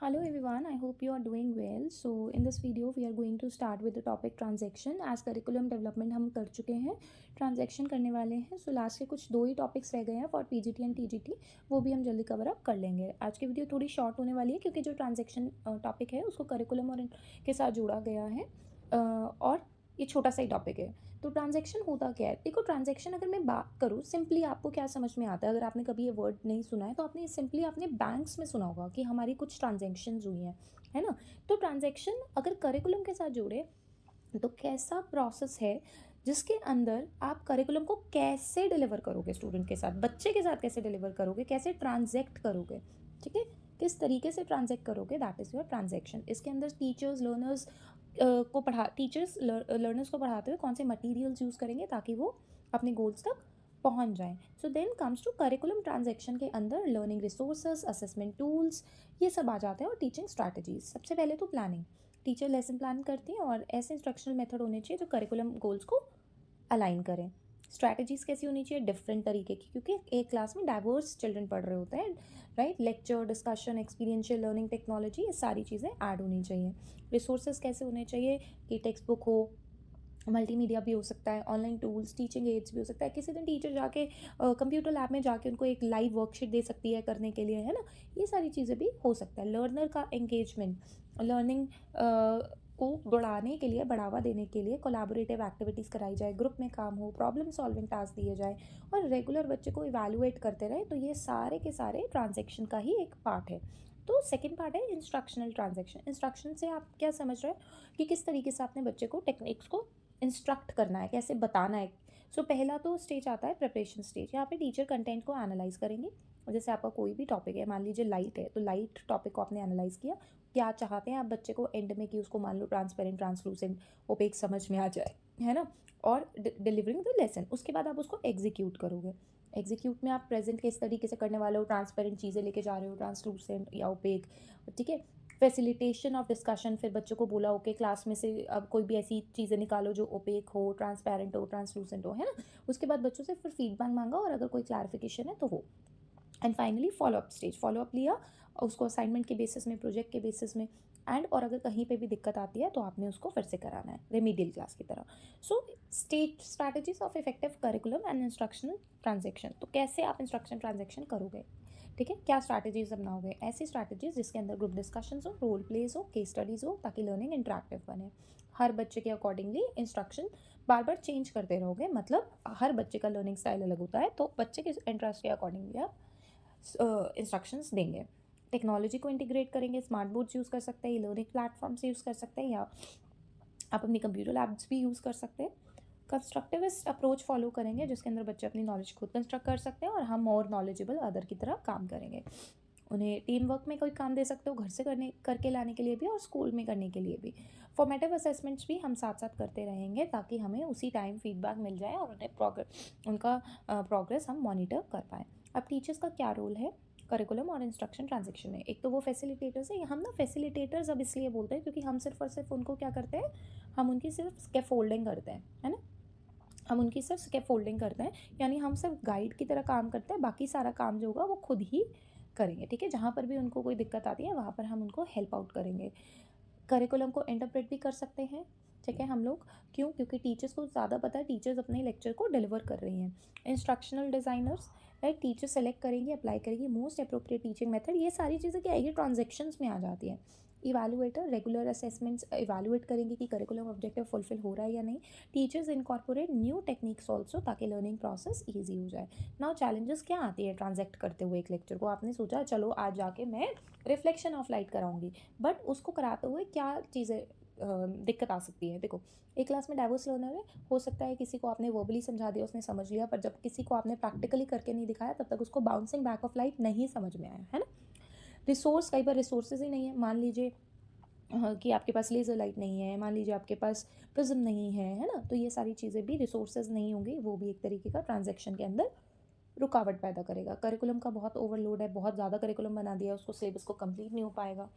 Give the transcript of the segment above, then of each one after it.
Hello everyone, I hope you are doing well. So in this video we are going to start with the topic transaction. As curriculum development हम कर चुके हैं, transaction करने वाले हैं. So last के कुछ दो ही टॉपिक्स रह गए हैं फॉर पीजीटी एंड टीजीटी, वो भी हम जल्दी कवर अप कर लेंगे. आज की वीडियो थोड़ी शॉर्ट होने वाली है क्योंकि जो ट्रांजैक्शन टॉपिक है उसको करिकुलम और के साथ जोड़ा गया है और ये छोटा सा ही टॉपिक है. तो ट्रांजैक्शन होता क्या है? देखो, ट्रांजैक्शन अगर मैं बात करूँ सिंपली, आपको क्या समझ में आता है? अगर आपने कभी ये वर्ड नहीं सुना है तो आपने सिंपली आपने बैंक्स में सुना होगा कि हमारी कुछ ट्रांजैक्शंस हुई हैं, है ना. तो ट्रांजैक्शन अगर करिकुलम के साथ जोड़े तो कैसा प्रोसेस है जिसके अंदर आप करिकुलम को कैसे डिलीवर करोगे, स्टूडेंट के साथ, बच्चे के साथ कैसे डिलीवर करोगे, कैसे ट्रांजैक्ट करोगे, ठीक है, किस तरीके से ट्रांजैक्ट करोगे, दैट इज़ योर ट्रांजैक्शन. इसके अंदर टीचर्स लर्नर्स लर्नर्स को पढ़ाते हुए कौन से मटेरियल्स यूज़ करेंगे ताकि वो अपने गोल्स तक पहुंच जाएं. So then comes to curriculum transaction के अंदर लर्निंग रिसोर्सेज, असेसमेंट टूल्स, ये सब आ जाते हैं. और टीचिंग स्ट्रैटेजीज, सबसे पहले तो प्लानिंग, टीचर लेसन प्लान करती है और ऐसे इंस्ट्रक्शनल मेथड होने चाहिए जो करिकुलम गोल्स को अलाइन करें. स्ट्रैटेजीज कैसी होनी चाहिए? डिफरेंट तरीके की, क्योंकि एक क्लास में डाइवर्स चिल्ड्रन पढ़ रहे होते हैं, right. Lecture, discussion, experiential learning, technology, ये सारी चीज़ें ऐड होनी चाहिए. रिसोर्सेज कैसे होने चाहिए कि टेक्स्ट बुक हो, मल्टीमीडिया भी हो सकता है, ऑनलाइन टूल्स, टीचिंग एड्स भी हो सकता है. किसी दिन टीचर जाके कंप्यूटर लैब में जाके उनको एक लाइव वर्कशीट दे सकती है करने के लिए, है ना. ये सारी चीज़ें भी हो सकता है. लर्नर का एंगेजमेंट, लर्निंग को बढ़ाने के लिए, बढ़ावा देने के लिए कोलैबोरेटिव एक्टिविटीज़ कराई जाए, ग्रुप में काम हो, प्रॉब्लम सॉल्विंग टास्क दिए जाए और रेगुलर बच्चे को इवैल्यूएट करते रहे. तो ये सारे के सारे ट्रांजेक्शन का ही एक पार्ट है. तो सेकेंड पार्ट है इंस्ट्रक्शनल ट्रांजेक्शन. इंस्ट्रक्शन से आप क्या समझ रहे हो कि किस तरीके से आपने बच्चे को टेक्निक्स को इंस्ट्रक्ट करना है, कैसे बताना है. सो पहला तो स्टेज आता है प्रिपरेशन स्टेज. यहाँ पे टीचर कंटेंट को एनालाइज करेंगे. जैसे आपका कोई भी टॉपिक है, मान लीजिए लाइट है, तो लाइट टॉपिक को आपने एनालाइज किया, क्या चाहते हैं आप बच्चे को एंड में कि उसको मान लो ट्रांसपेरेंट, ट्रांसलूसेंट, ओपेक समझ में आ जाए, है ना. और डिलीवरिंग द लेसन, उसके बाद आप उसको एग्जीक्यूट करोगे. एग्जीक्यूट में आप प्रेजेंट किस तरीके से करने वाले हो, ट्रांसपेरेंट चीज़ें लेके जा रहे हो, ट्रांसलूसेंट या ओपेक, ठीक है. फैसिलिटेशन ऑफ डिस्कशन, फिर बच्चों को बोला ओके क्लास में से अब कोई भी ऐसी चीज़ें निकालो जो ओपेक हो, ट्रांसपेरेंट हो, ट्रांसलूसेंट हो, है ना. उसके बाद बच्चों से फिर फीडबैक मांगा और अगर कोई क्लैरिफिकेशन है तो वो. And finally follow up stage, follow up लिया उसको असाइनमेंट के बेसिस में, प्रोजेक्ट के बेसिस में. एंड और अगर कहीं पे भी दिक्कत आती है तो आपने उसको फिर से कराना है रेमीडियल क्लास की तरह. So stage strategies of effective curriculum and instructional transaction. तो कैसे आप इंस्ट्रक्शन ट्रांजेक्शन करोगे, ठीक है, क्या स्ट्रैटेजीज अपनाओगे? ऐसी स्ट्रैटेजीज जिसके अंदर ग्रुप डिस्कशंस हो, रोल प्लेज हो, केस स्टडीज़ हो, ताकि लर्निंग इंटरेक्टिव बने. हर बच्चे के अकॉर्डिंगली इंस्ट्रक्शन बार बार चेंज करते रहोगे, मतलब हर बच्चे का लर्निंग स्टाइल अलग होता है, तो बच्चे के इंटरेस्ट के अकॉर्डिंगली आप इंस्ट्रक्शंस देंगे. टेक्नोलॉजी को इंटीग्रेट करेंगे, स्मार्ट बोर्ड्स यूज़ कर सकते हैं, लर्निंग प्लेटफॉर्म्स यूज़ कर सकते हैं, या आप अपनी कंप्यूटर लैब्स भी यूज़ कर सकते हैं. कंस्ट्रक्टिविस्ट अप्रोच फॉलो करेंगे जिसके अंदर बच्चे अपनी नॉलेज खुद कंस्ट्रक्ट कर सकते हैं और हम और नॉलेजेबल अदर की तरह काम करेंगे. उन्हें टीम वर्क में कोई काम दे सकते हो, घर से करके लाने के लिए भी और स्कूल में करने के लिए भी. फॉर्मेटिव असेसमेंट्स भी हम साथ साथ करते रहेंगे ताकि हमें उसी टाइम फीडबैक मिल जाए और उन्हें उनका प्रोग्रेस हम मॉनिटर कर पाएँ. अब टीचर्स का क्या रोल है करिकुलम और इंस्ट्रक्शन ट्रांजेक्शन में? एक तो वो फैसिलिटेटर्स है. हम ना फैसिलिटेटर्स अब इसलिए बोलते हैं क्योंकि हम सिर्फ और सिर्फ उनको क्या करते हैं, हम उनकी सिर्फ स्कैफोल्डिंग करते हैं, है ना. हम उनकी सिर्फ स्कैफोल्डिंग करते हैं, यानी हम सिर्फ गाइड की तरह काम करते हैं, बाकी सारा काम जो होगा वो खुद ही करेंगे, ठीक है. जहाँ पर भी उनको कोई दिक्कत आती है वहाँ पर हम उनको हेल्प आउट करेंगे. करिकुलम को इंटरप्रेट भी कर सकते हैं, ठीक है, हम लोग. क्यों? क्योंकि टीचर्स को ज़्यादा पता है, टीचर्स अपने लेक्चर को डिलीवर कर रही हैं. Instructional designers, right, teacher select करेंगी, अप्लाई करेगी मोस्ट अप्रोप्रिएट टीचिंग मेथड. ये सारी चीज़ें क्या है, ये ट्रांजेक्शन्स में आ जाती हैं. इवैल्यूएटर रेगुलर असेसमेंट्स इवैल्यूएट करेंगे कि करिकुलम ऑब्जेक्टिव फुलफिल हो रहा है या नहीं. Teachers incorporate new techniques also ताकि लर्निंग प्रोसेस ईजी हो जाए. नाउ चैलेंजेस क्या आती है ट्रांजेक्ट करते हुए एक लेक्चर को? आपने सोचा चलो आज जाके मैं रिफ्लेक्शन ऑफ लाइट कराऊंगी, बट उसको कराते हुए क्या चीज़ें दिक्कत आ सकती है? देखो, एक क्लास में डाइवर्स लर्नर है, हो सकता है किसी को आपने वर्बली समझा दिया, उसने समझ लिया, पर जब किसी को आपने प्रैक्टिकली करके नहीं दिखाया तब तक उसको बाउंसिंग बैक ऑफ लाइट नहीं समझ में आया, है ना. रिसोर्स, कई बार रिसोर्सेज ही नहीं है. मान लीजिए कि आपके पास लेज़र लाइट नहीं है, मान लीजिए आपके पास प्रिज्म नहीं है ना. तो ये सारी चीज़ें भी, रिसोर्सेज नहीं होंगी, वो भी एक तरीके का ट्रांजेक्शन के अंदर रुकावट पैदा करेगा. करिकुलम का बहुत ओवरलोड है, बहुत ज़्यादा करिकुलम बना दिया, उसको सिलेबस को कंप्लीट नहीं हो पाएगा.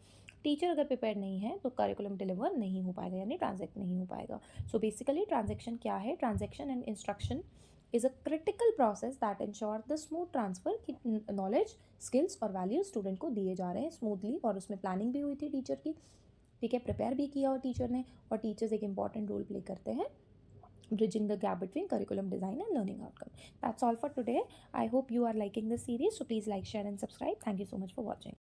टीचर अगर प्रिपेयर नहीं है तो करिकुलम डिलीवर नहीं हो पाएगा, यानी ट्रांजेक्ट नहीं हो पाएगा. सो बेसिकली ट्रांजेक्शन क्या है? Transaction and instruction is a critical process that ensure the smooth transfer कि नॉलेज, स्किल्स और वैल्यूज स्टूडेंट को दिए जा रहे हैं स्मूथली, और उसमें प्लानिंग भी हुई थी टीचर की, ठीक है, प्रिपेयर भी किया और टीचर ने, और टीचर्स एक इंपॉर्टेंट रोल प्ले करते हैं bridging the gap between curriculum design and learning outcome. That's all for today. I hope you are liking this series, so please like, share and subscribe. Thank you so much for watching.